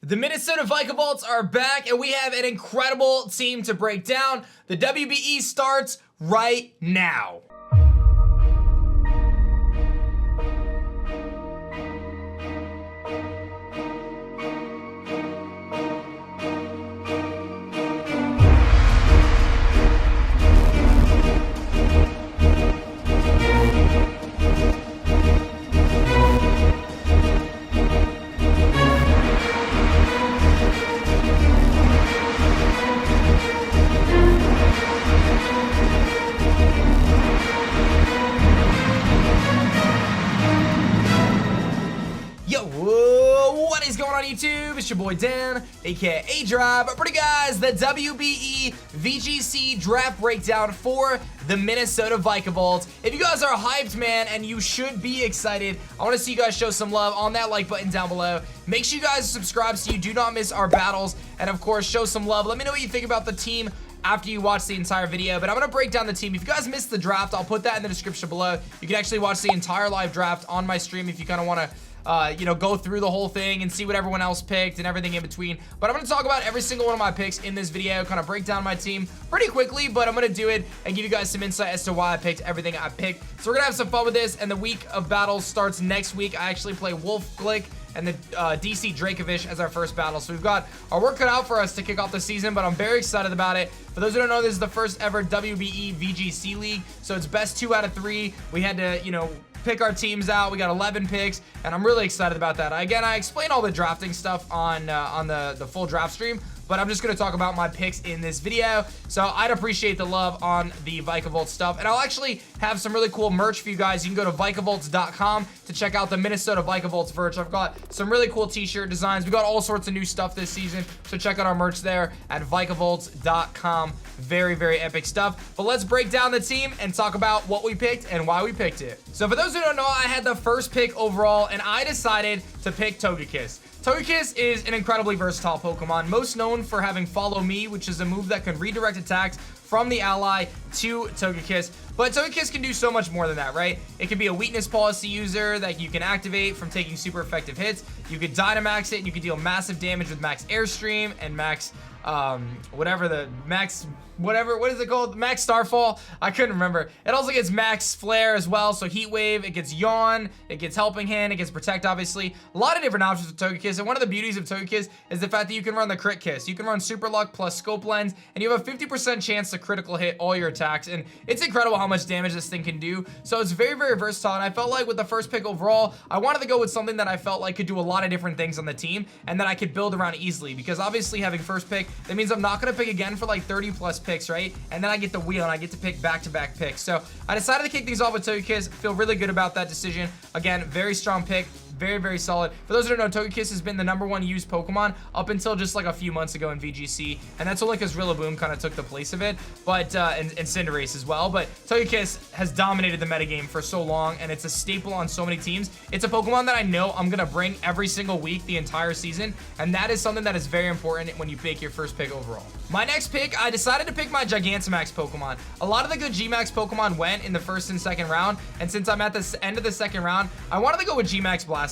The Minnesota Vikavolts are back, and we have an incredible team to break down. The WBE starts right now. What is going on YouTube? It's your boy Dan, aka aDrive. But pretty guys, the WBE VGC draft breakdown for the Minnesota Vikavolts. If you guys are hyped, man, and you should be excited, I want to see you guys show some love on that like button down below. Make sure you guys subscribe so you do not miss our battles, and of course, show some love. Let me know what you think about the team after you watch the entire video, but I'm gonna break down the team. If you guys missed the draft, I'll put that in the description below. You can actually watch the entire live draft on my stream if you kind of want to go through the whole thing and see what everyone else picked and everything in between. But I'm going to talk about every single one of my picks in this video, kind of break down my team pretty quickly, but I'm going to do it and give you guys some insight as to why I picked everything I picked. So we're going to have some fun with this, and the week of battles starts next week. I actually play Wolf Glick and the DC Dracovish as our first battle. So we've got our work cut out for us to kick off the season, but I'm very excited about it. For those who don't know, this is the first ever WBE VGC League, so it's best 2 out of 3. We had to, pick our teams out. We got 11 picks, and I'm really excited about that. Again, I explain all the drafting stuff on the full draft stream, but I'm just going to talk about my picks in this video. So I'd appreciate the love on the Vikavolts stuff, and I'll actually have some really cool merch for you guys. You can go to Vikavolts.com to check out the Minnesota Vikavolts merch. I've got some really cool t-shirt designs. We got all sorts of new stuff this season, so check out our merch there at Vikavolts.com. Very, very epic stuff. But let's break down the team and talk about what we picked and why we picked it. So for those who don't know, I had the first pick overall, and I decided to pick Togekiss. Togekiss is an incredibly versatile Pokemon, most known for having Follow Me, which is a move that can redirect attacks from the ally to Togekiss. But Togekiss can do so much more than that, right? It can be a weakness policy user that you can activate from taking super effective hits. You could Dynamax it, and you can deal massive damage with Max Airstream and Max, what is it called? Max Starfall? I couldn't remember. It also gets Max Flare as well, so Heat Wave, it gets Yawn, it gets Helping Hand, it gets Protect, obviously. A lot of different options with Togekiss, and one of the beauties of Togekiss is the fact that you can run the Crit Kiss. You can run Super Luck plus Scope Lens, and you have a 50% chance to critical hit all your attacks, and it's incredible how much damage this thing can do. So it's very, very versatile, and I felt like with the first pick overall, I wanted to go with something that I felt like could do a lot of different things on the team, and that I could build around easily, because obviously having first pick, that means I'm not going to pick again for like 30 plus picks, right? And then I get the wheel and I get to pick back-to-back picks. So I decided to kick things off with Togekiss. Feel really good about that decision. Again, very strong pick. Very, very solid. For those who don't know, Togekiss has been the #1 used Pokemon up until just like a few months ago in VGC, and that's only because Rillaboom kind of took the place of it, but and Cinderace as well. But Togekiss has dominated the metagame for so long, and it's a staple on so many teams. It's a Pokemon that I know I'm gonna bring every single week the entire season, and that is something that is very important when you pick your first pick overall. My next pick, I decided to pick my Gigantamax Pokemon. A lot of the good G-Max Pokemon went in the first and second round, and since I'm at the end of the second round, I wanted to go with G-Max Blastoise.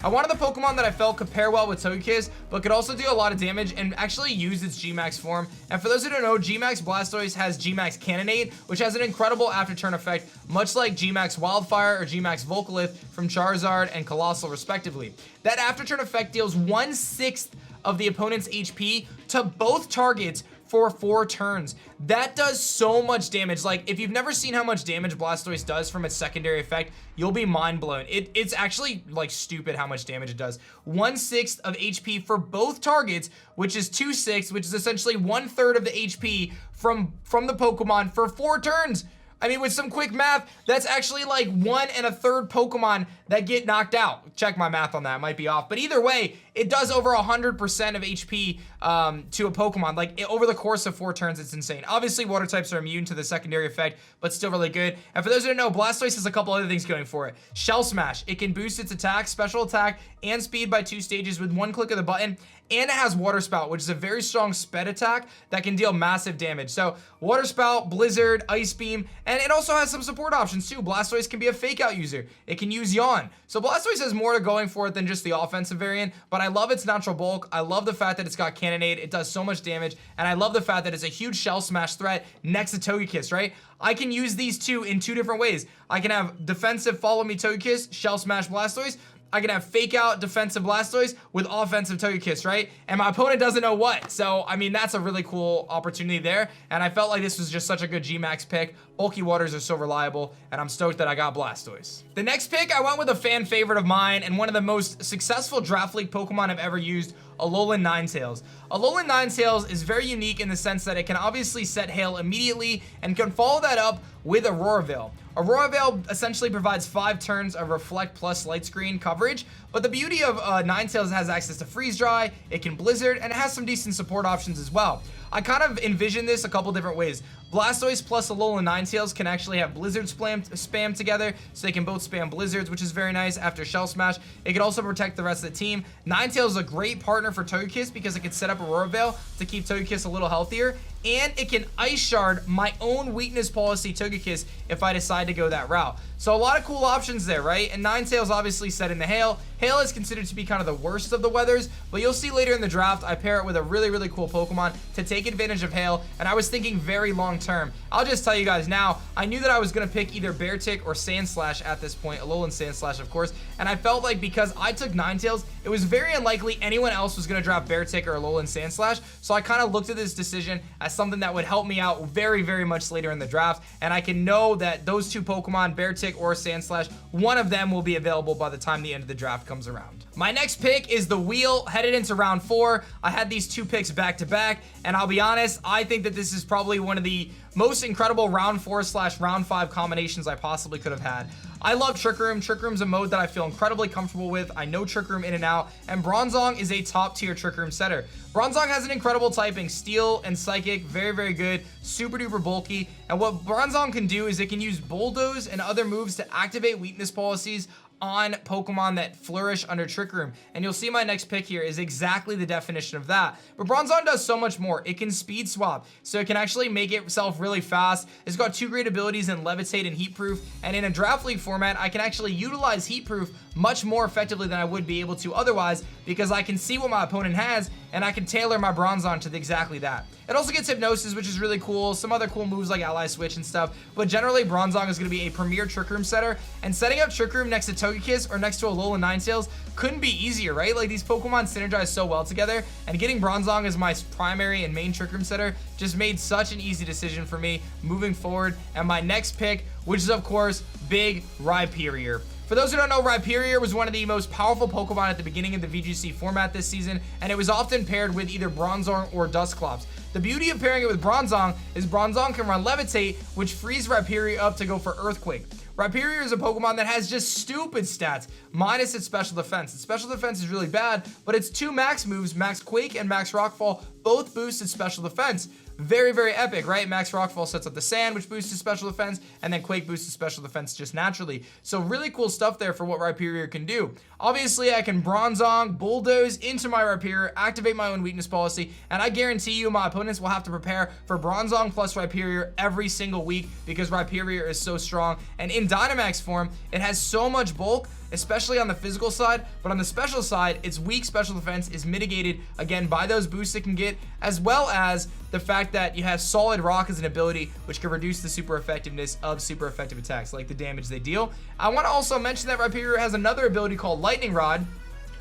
I wanted the Pokemon that I felt could pair well with Togekiss, but could also do a lot of damage and actually use its G-Max form. And for those who don't know, G-Max Blastoise has G-Max Cannonade, which has an incredible after-turn effect, much like G-Max Wildfire or G-Max Volcalith from Charizard and Colossal, respectively. That after-turn effect deals 1/6 of the opponent's HP to both targets for 4 turns. That does so much damage. Like, if you've never seen how much damage Blastoise does from its secondary effect, you'll be mind blown. It's actually like stupid how much damage it does. 1/6 of HP for both targets, which is 2/6, which is essentially 1/3 of the HP from the Pokemon for 4 turns. I mean, with some quick math, that's actually like 1 1/3 Pokemon that get knocked out. Check my math on that, it might be off. But either way, it does over 100% of HP to a Pokemon. Like, over the course of 4 turns, it's insane. Obviously, water types are immune to the secondary effect, but still really good. And for those who don't know, Blastoise has a couple other things going for it. Shell Smash. It can boost its attack, special attack, and speed by 2 stages with 1 click of the button. And it has Water Spout, which is a very strong sped attack that can deal massive damage. So, Water Spout, Blizzard, Ice Beam, and it also has some support options too. Blastoise can be a Fake Out user. It can use Yawn. So Blastoise has more to going for it than just the offensive variant, but but I love its natural bulk. I love the fact that it's got Cannonade. It does so much damage, and I love the fact that it's a huge Shell Smash threat next to Togekiss, right? I can use these two in two different ways. I can have defensive Follow Me Togekiss, Shell Smash Blastoise. I can have fake out defensive Blastoise with offensive Togekiss, right? And my opponent doesn't know what. So, I mean, that's a really cool opportunity there. And I felt like this was just such a good G-Max pick. Bulky Waters are so reliable, and I'm stoked that I got Blastoise. The next pick, I went with a fan favorite of mine and one of the most successful Draft League Pokemon I've ever used, Alolan Ninetales. Alolan Ninetales is very unique in the sense that it can obviously set Hail immediately and can follow that up with Aurora Veil. Aurora Veil essentially provides 5 turns of Reflect plus Light Screen coverage, but the beauty of Ninetales has access to Freeze Dry, it can Blizzard, and it has some decent support options as well. I kind of envision this a couple different ways. Blastoise plus Alolan Ninetales can actually have Blizzard spam together, so they can both spam Blizzards, which is very nice after Shell Smash. It can also protect the rest of the team. Ninetales is a great partner for Togekiss because it can set up Aurora Veil to keep Togekiss a little healthier, and it can Ice Shard my own weakness policy Togekiss if I decide to go that route. So a lot of cool options there, right? And Ninetales obviously set into Hail. Hail is considered to be kind of the worst of the weathers, but you'll see later in the draft, I pair it with a really, really cool Pokemon to take advantage of Hail, and I was thinking very long term. I'll just tell you guys now, I knew that I was going to pick either Beartick or Sandslash at this point, Alolan Sandslash, of course, and I felt like because I took Ninetales, it was very unlikely anyone else was going to draft Beartick or Alolan Sandslash, so I kind of looked at this decision as something that would help me out very, very much later in the draft, and I can know that those two Pokemon, Beartick or Sandslash, one of them will be available by the time the end of the draft comes around. My next pick is the Wheel, headed into round 4. I had these two picks back to back, and I'll be honest, I think that this is probably one of the most incredible round 4/round 5 combinations I possibly could have had. I love Trick Room. Trick Room's a mode that I feel incredibly comfortable with. I know Trick Room in and out, and Bronzong is a top tier Trick Room setter. Bronzong has an incredible typing, Steel and Psychic, very, very good, super duper bulky, and what Bronzong can do is it can use Bulldoze and other moves to activate weakness policies on Pokemon that flourish under Trick Room. And you'll see my next pick here is exactly the definition of that. But Bronzong does so much more. It can speed swap, so it can actually make itself really fast. It's got 2 great abilities in Levitate and Heat Proof, and in a Draft League format, I can actually utilize Heat Proof much more effectively than I would be able to otherwise because I can see what my opponent has, and I can tailor my Bronzong to exactly that. It also gets Hypnosis, which is really cool, some other cool moves like Ally Switch and stuff, but generally Bronzong is going to be a premier Trick Room setter, and setting up Trick Room next to Togekiss or next to Alolan Ninetales couldn't be easier, right? Like, these Pokemon synergize so well together, and getting Bronzong as my primary and main Trick Room setter just made such an easy decision for me moving forward. And my next pick, which is of course Big Rhyperior. For those who don't know, Rhyperior was one of the most powerful Pokemon at the beginning of the VGC format this season, and it was often paired with either Bronzong or Dusclops. The beauty of pairing it with Bronzong is Bronzong can run Levitate, which frees Rhyperior up to go for Earthquake. Rhyperior is a Pokemon that has just stupid stats, minus its special defense. Its special defense is really bad, but its 2 max moves, Max Quake and Max Rockfall, both boost its special defense. Very, very epic, right? Max Rockfall sets up the Sand, which boosts its special defense, and then Quake boosts its special defense just naturally. So really cool stuff there for what Rhyperior can do. Obviously, I can Bronzong, Bulldoze into my Rhyperior, activate my own weakness policy, and I guarantee you my opponents will have to prepare for Bronzong plus Rhyperior every single week because Rhyperior is so strong. And in Dynamax form, it has so much bulk, especially on the physical side, but on the special side, its weak special defense is mitigated, again, by those boosts it can get, as well as the fact that you have Solid Rock as an ability, which can reduce the super effectiveness of super effective attacks, like the damage they deal. I want to also mention that Rhyperior has another ability called Lightning Rod,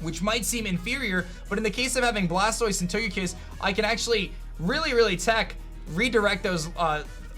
which might seem inferior, but in the case of having Blastoise and Togekiss, I can actually really tech redirect those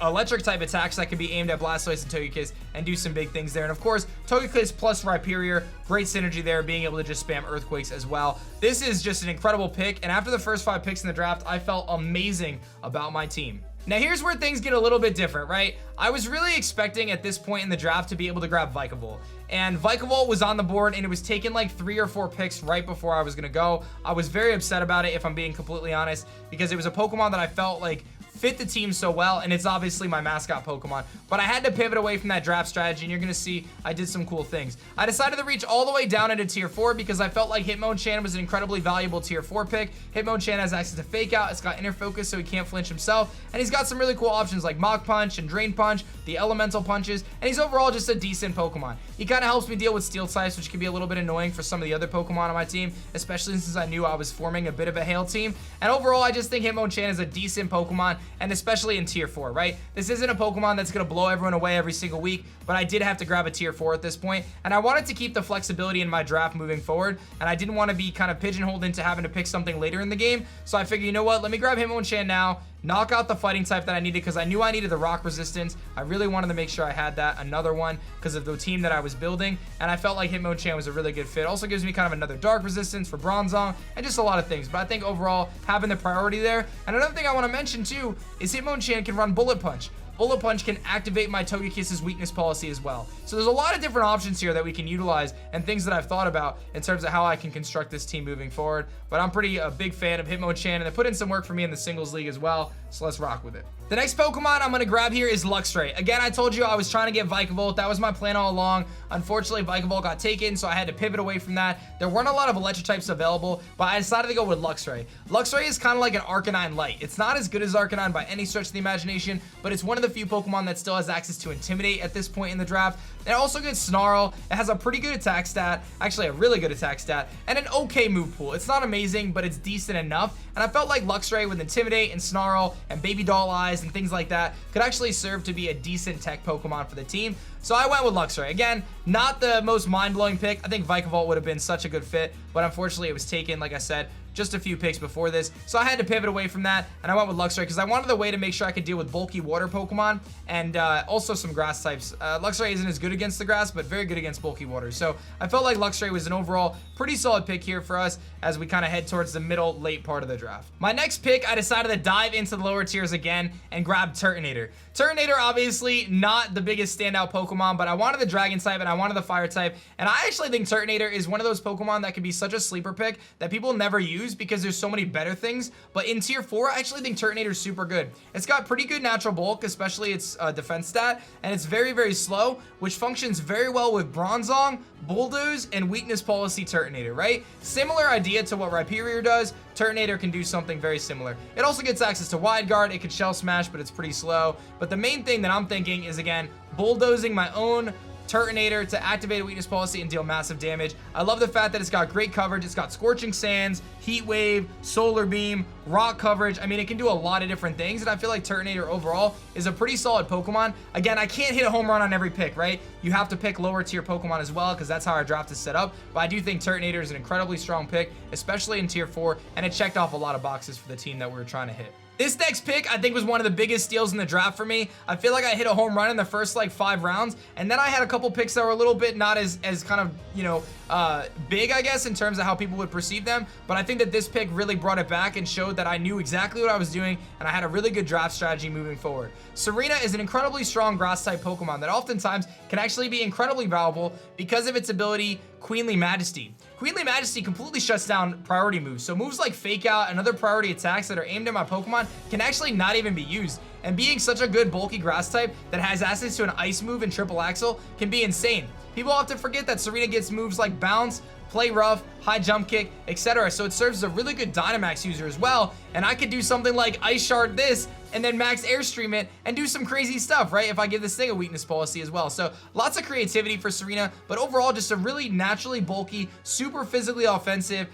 electric type attacks that can be aimed at Blastoise and Togekiss and do some big things there. And of course, Togekiss plus Rhyperior, great synergy there, being able to just spam Earthquakes as well. This is just an incredible pick, and after the first 5 picks in the draft, I felt amazing about my team. Now here's where things get a little bit different, right? I was really expecting at this point in the draft to be able to grab Vikavolt, and Vikavolt was on the board, and it was taking like 3 or 4 picks right before I was gonna go. I was very upset about it, if I'm being completely honest, because it was a Pokemon that I felt like fit the team so well, and it's obviously my mascot Pokemon. But I had to pivot away from that draft strategy, and you're gonna see I did some cool things. I decided to reach all the way down into tier 4 because I felt like Hitmonchan was an incredibly valuable tier 4 pick. Hitmonchan has access to Fake Out, it's got Inner Focus so he can't flinch himself, and he's got some really cool options like Mach Punch and Drain Punch, the Elemental Punches, and he's overall just a decent Pokemon. He kind of helps me deal with Steel types, which can be a little bit annoying for some of the other Pokemon on my team, especially since I knew I was forming a bit of a Hail team. And overall, I just think Hitmonchan is a decent Pokemon, and especially in tier 4, right? This isn't a Pokemon that's gonna blow everyone away every single week, but I did have to grab a tier 4 at this point, and I wanted to keep the flexibility in my draft moving forward, and I didn't want to be kind of pigeonholed into having to pick something later in the game. So I figured, you know what, let me grab Hitmonchan now, knock out the fighting type that I needed because I knew I needed the rock resistance. I really wanted to make sure I had that, another one, because of the team that I was building, and I felt like Hitmonchan was a really good fit. Also gives me kind of another dark resistance for Bronzong, and just a lot of things. But I think overall, having the priority there. And another thing I want to mention too is Hitmonchan can run Bullet Punch. Bullet Punch can activate my Togekiss's weakness policy as well. So there's a lot of different options here that we can utilize and things that I've thought about in terms of how I can construct this team moving forward. But I'm pretty a big fan of Hitmonchan, and they put in some work for me in the singles league as well. So let's rock with it. The next Pokemon I'm going to grab here is Luxray. Again, I told you I was trying to get Vikavolt. That was my plan all along. Unfortunately, Vikavolt got taken, so I had to pivot away from that. There weren't a lot of electric types available, but I decided to go with Luxray. Luxray is kind of like an Arcanine Light. It's not as good as Arcanine by any stretch of the imagination, but it's one of the few Pokemon that still has access to Intimidate at this point in the draft. It also gets Snarl. It has a pretty good attack stat, actually a really good attack stat, and an okay move pool. It's not amazing, but it's decent enough, and I felt like Luxray with Intimidate and Snarl and Baby Doll Eyes and things like that could actually serve to be a decent tech Pokemon for the team. So I went with Luxray. Again, not the most mind-blowing pick. I think Vikavolt would have been such a good fit, but unfortunately it was taken, like I said, just a few picks before this. So I had to pivot away from that, and I went with Luxray because I wanted a way to make sure I could deal with bulky water Pokemon and also some grass types. Luxray isn't as good against the grass, but very good against bulky water. So I felt like Luxray was an overall pretty solid pick here for us as we kind of head towards the middle, late part of the draft. My next pick, I decided to dive into the lower tiers again and grab Turtonator. Turtonator, obviously not the biggest standout Pokemon, but I wanted the Dragon type and I wanted the Fire type, and I actually think Turtonator is one of those Pokemon that could be such a sleeper pick that people never use because there's so many better things. But in tier 4, I actually think Turtonator is super good. It's got pretty good natural bulk, especially its defense stat, and it's very, very slow, which functions very well with Bronzong, Bulldoze, and weakness policy Turtonator, right? Similar idea to what Rhyperior does. Turtonator can do something very similar. It also gets access to Wide Guard. It could Shell Smash, but it's pretty slow. But the main thing that I'm thinking is, again, bulldozing my own Turtonator to activate a weakness policy and deal massive damage. I love the fact that it's got great coverage. It's got Scorching Sands, Heat Wave, Solar Beam, Rock coverage. I mean, it can do a lot of different things, and I feel like Turtonator overall is a pretty solid Pokemon. Again, I can't hit a home run on every pick, right? You have to pick lower tier Pokemon as well because that's how our draft is set up. But I do think Turtonator is an incredibly strong pick, especially in tier 4, and it checked off a lot of boxes for the team that we were trying to hit. This next pick, I think, was one of the biggest steals in the draft for me. I feel like I hit a home run in the first, like, 5 rounds, and then I had a couple picks that were a little bit not as kind of, you know, big, I guess, in terms of how people would perceive them, but I think that this pick really brought it back and showed that I knew exactly what I was doing, and I had a really good draft strategy moving forward. Serena is an incredibly strong grass-type Pokemon that oftentimes can actually be incredibly valuable because of its ability, Queenly Majesty. Queenly Majesty completely shuts down priority moves, so moves like Fake Out and other priority attacks that are aimed at my Pokemon can actually not even be used. And being such a good bulky grass type that has access to an ice move and triple axle can be insane. People often forget that Serena gets moves like Bounce, Play Rough, High Jump Kick, etc. So it serves as a really good Dynamax user as well. And I could do something like Ice Shard this and then Max Airstream it and do some crazy stuff, right? If I give this thing a weakness policy as well. So lots of creativity for Serena, but overall just a really naturally bulky, super physically offensive,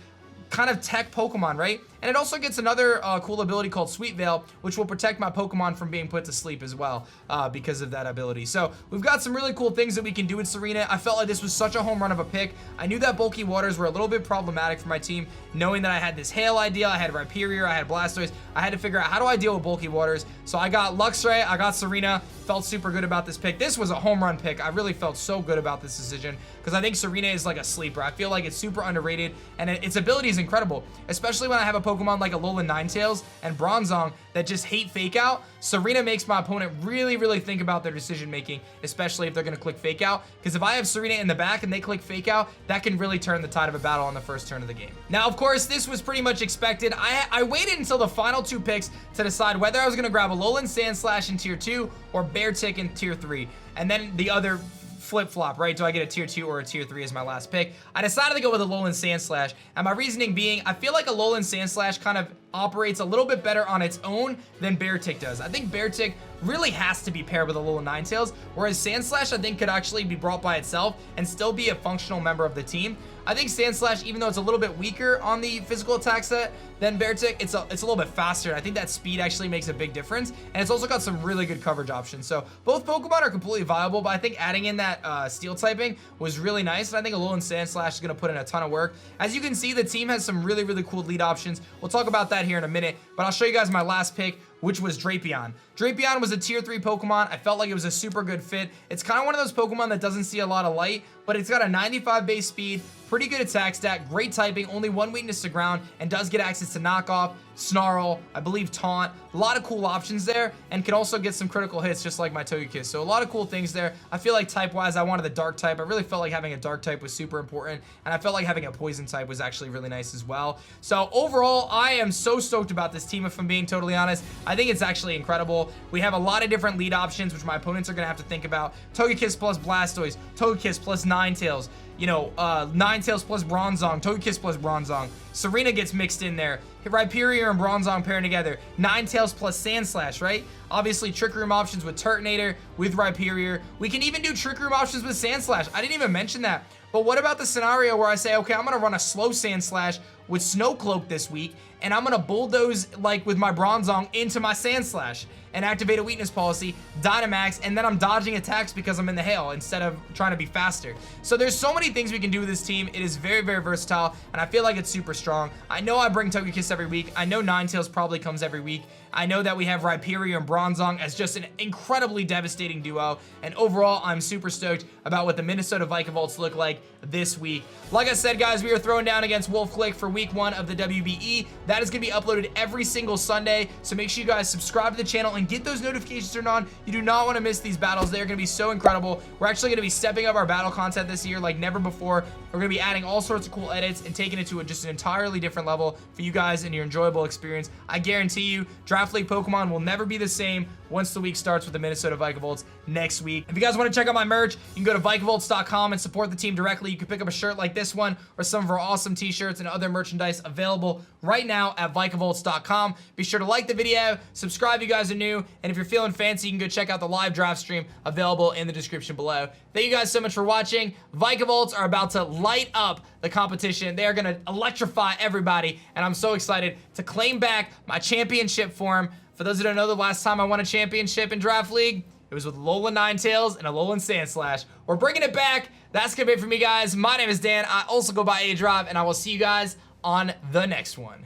kind of tech Pokemon, right? And it also gets another cool ability called Sweet Veil, which will protect my Pokemon from being put to sleep as well because of that ability. So we've got some really cool things that we can do with Serena. I felt like this was such a home run of a pick. I knew that bulky waters were a little bit problematic for my team, knowing that I had this Hail idea, I had Rhyperior, I had Blastoise. I had to figure out how do I deal with bulky waters. So I got Luxray, I got Serena, felt super good about this pick. This was a home run pick. I really felt so good about this decision because I think Serena is like a sleeper. I feel like it's super underrated and its ability is incredible, especially when I have a Pokemon like Alolan Ninetales and Bronzong that just hate Fake Out, Serena makes my opponent really think about their decision making, especially if they're gonna click Fake Out, because if I have Serena in the back and they click Fake Out, that can really turn the tide of a battle on the first turn of the game. Now, of course, this was pretty much expected. I waited until the final 2 picks to decide whether I was gonna grab Alolan Sandslash in tier 2 or Beartic in tier 3, and then the other flip-flop, right? Do I get a tier 2 or a tier 3 as my last pick? I decided to go with Alolan Sandslash, and my reasoning being, I feel like Alolan Sandslash kind of operates a little bit better on its own than Beartic does. I think Beartic really has to be paired with Alolan Ninetales, whereas Sandslash I think could actually be brought by itself and still be a functional member of the team. I think Sandslash, even though it's a little bit weaker on the physical attack set than Beartic, it's a little bit faster. I think that speed actually makes a big difference, and it's also got some really good coverage options. So both Pokemon are completely viable, but I think adding in that steel typing was really nice, and I think Alolan Sandslash is going to put in a ton of work. As you can see, the team has some really cool lead options. We'll talk about that here in a minute, but I'll show you guys my last pick, which was Drapion. Drapion was a tier 3 Pokemon. I felt like it was a super good fit. It's kind of one of those Pokemon that doesn't see a lot of light, but it's got a 95 base speed, pretty good attack stat, great typing, only 1 weakness to ground, and does get access to Knock Off, Snarl, I believe Taunt. A lot of cool options there, and can also get some critical hits just like my Togekiss. So a lot of cool things there. I feel like type-wise, I wanted the Dark type. I really felt like having a Dark type was super important, and I felt like having a Poison type was actually really nice as well. So overall, I am so stoked about this team, if I'm being totally honest. I think it's actually incredible. We have a lot of different lead options, which my opponents are going to have to think about. Togekiss plus Blastoise, Togekiss plus Ninetales, you know, Ninetales plus Bronzong, Togekiss plus Bronzong. Serena gets mixed in there. Rhyperior and Bronzong pairing together. Ninetales plus Sandslash, right? Obviously, Trick Room options with Turtonator, with Rhyperior. We can even do Trick Room options with Sandslash. I didn't even mention that. But what about the scenario where I say, okay, I'm going to run a slow Sandslash with Snow Cloak this week, and I'm going to bulldoze, like with my Bronzong, into my Sandslash and activate a weakness policy, Dynamax, and then I'm dodging attacks because I'm in the hail instead of trying to be faster. So there's so many things we can do with this team. It is very versatile, and I feel like it's super strong. I know I bring Togekiss every week. I know Ninetales probably comes every week. I know that we have Rhyperior and Bronzong as just an incredibly devastating duo, and overall, I'm super stoked about what the Minnesota Vikavolts look like this week. Like I said, guys, we are throwing down against Wolf Click for week 1 of the WBE. That is going to be uploaded every single Sunday, so make sure you guys subscribe to the channel and get those notifications turned on. You do not want to miss these battles. They're going to be so incredible. We're actually going to be stepping up our battle content this year like never before. We're going to be adding all sorts of cool edits and taking it to just an entirely different level for you guys and your enjoyable experience. I guarantee you, Draft League Pokemon will never be the same once the week starts with the Minnesota Vikavolts next week. If you guys want to check out my merch, you can go to Vikavolts.com and support the team directly. You can pick up a shirt like this one or some of our awesome t-shirts and other merchandise available right now at Vikavolts.com. Be sure to like the video, subscribe if you guys are new, and if you're feeling fancy, you can go check out the live draft stream available in the description below. Thank you guys so much for watching. Vikavolts are about to light up the competition. They are going to electrify everybody, and I'm so excited to claim back my championship form. For those who don't know, the last time I won a championship in Draft League, it was with Alolan Ninetales and Alolan Sandslash. We're bringing it back. That's going to be it for me, guys. My name is Dan. I also go by aDrive, and I will see you guys on the next one.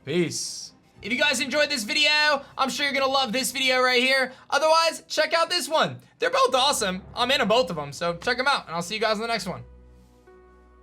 Peace. If you guys enjoyed this video, I'm sure you're going to love this video right here. Otherwise, check out this one. They're both awesome. I'm into both of them, so check them out, and I'll see you guys in the next one.